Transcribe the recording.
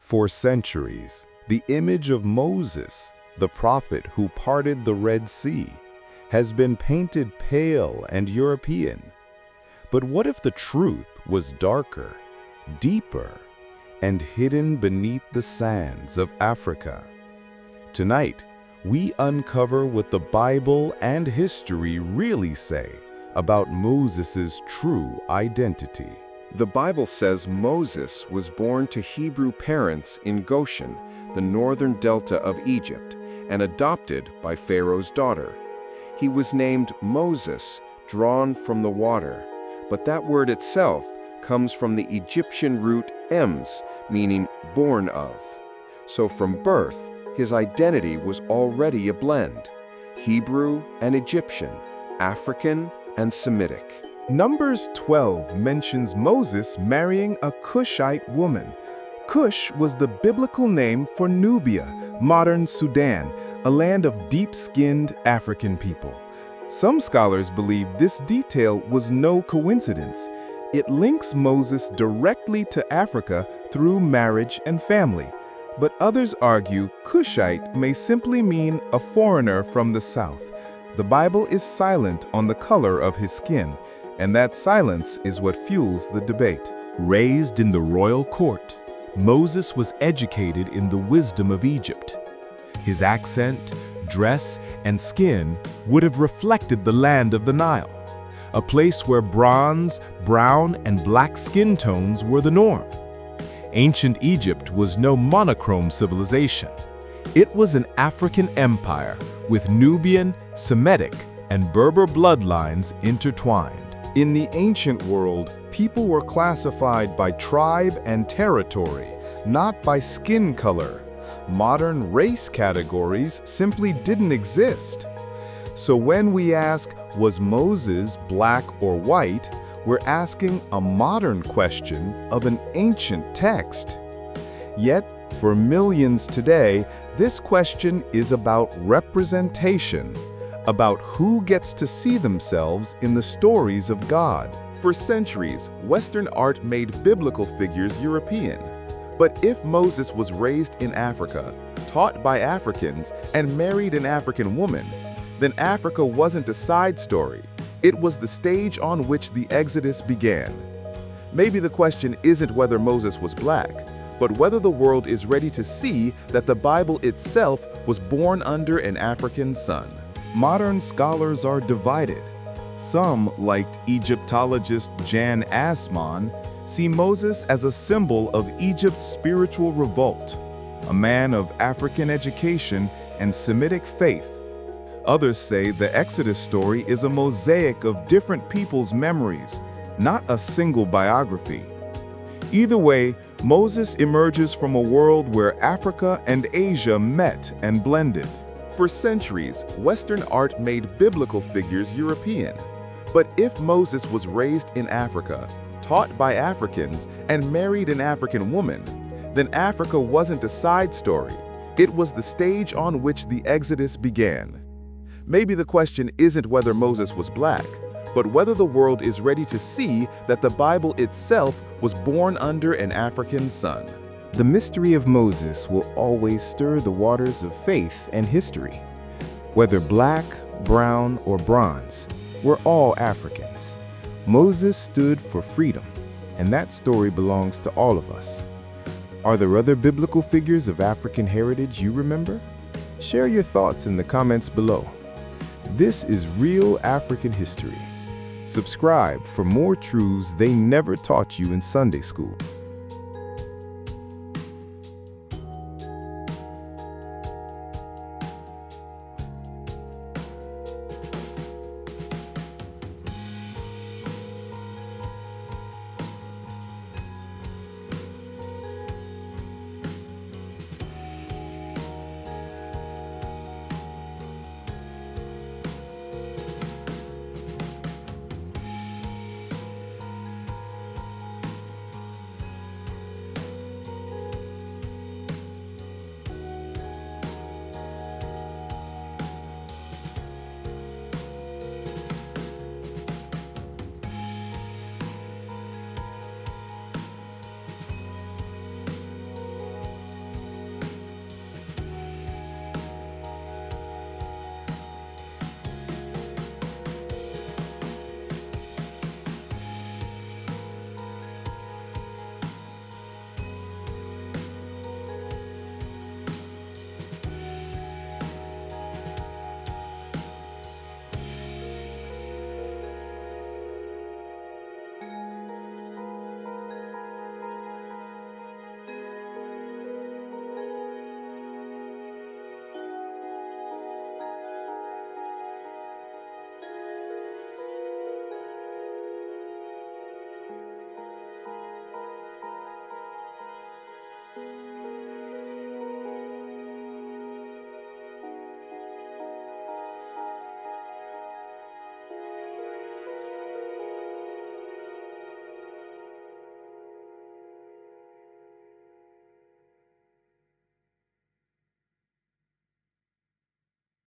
For centuries, the image of Moses, the prophet who parted the Red Sea, has been painted pale and European. But what if the truth was darker, deeper, and hidden beneath the sands of Africa? Tonight, we uncover what the Bible and history really say about Moses' true identity. The Bible says Moses was born to Hebrew parents in Goshen, the northern delta of Egypt, and adopted by Pharaoh's daughter. He was named Moses, drawn from the water, but that word itself comes from the Egyptian root ems, meaning born of. So from birth, his identity was already a blend: Hebrew and Egyptian, African and Semitic. Numbers 12 mentions Moses marrying a Cushite woman. Cush was the biblical name for Nubia, modern Sudan, a land of deep-skinned African people. Some scholars believe this detail was no coincidence. It links Moses directly to Africa through marriage and family. But others argue Cushite may simply mean a foreigner from the south. The Bible is silent on the color of his skin, and that silence is what fuels the debate. Raised in the royal court, Moses was educated in the wisdom of Egypt. His accent, dress, and skin would have reflected the land of the Nile, a place where bronze, brown, and black skin tones were the norm. Ancient Egypt was no monochrome civilization. It was an African empire with Nubian, Semitic, and Berber bloodlines intertwined. In the ancient world, people were classified by tribe and territory, not by skin color. Modern race categories simply didn't exist. So when we ask, was Moses black or white, we're asking a modern question of an ancient text. Yet, for millions today, this question is about representation, about who gets to see themselves in the stories of God. For centuries, Western art made biblical figures European. But if Moses was raised in Africa, taught by Africans, and married an African woman, then Africa wasn't a side story. It was the stage on which the Exodus began. Maybe the question isn't whether Moses was black, but whether the world is ready to see that the Bible itself was born under an African sun. Modern scholars are divided. Some, like Egyptologist Jan Assmann, see Moses as a symbol of Egypt's spiritual revolt, a man of African education and Semitic faith. Others say the Exodus story is a mosaic of different people's memories, not a single biography. Either way, Moses emerges from a world where Africa and Asia met and blended. For centuries, Western art made biblical figures European. But if Moses was raised in Africa, taught by Africans, and married an African woman, then Africa wasn't a side story. It was the stage on which the Exodus began. Maybe the question isn't whether Moses was black, but whether the world is ready to see that the Bible itself was born under an African sun. The mystery of Moses will always stir the waters of faith and history. Whether black, brown, or bronze, we're all Africans. Moses stood for freedom, and that story belongs to all of us. Are there other biblical figures of African heritage you remember? Share your thoughts in the comments below. This is Real African History. Subscribe for more truths they never taught you in Sunday school.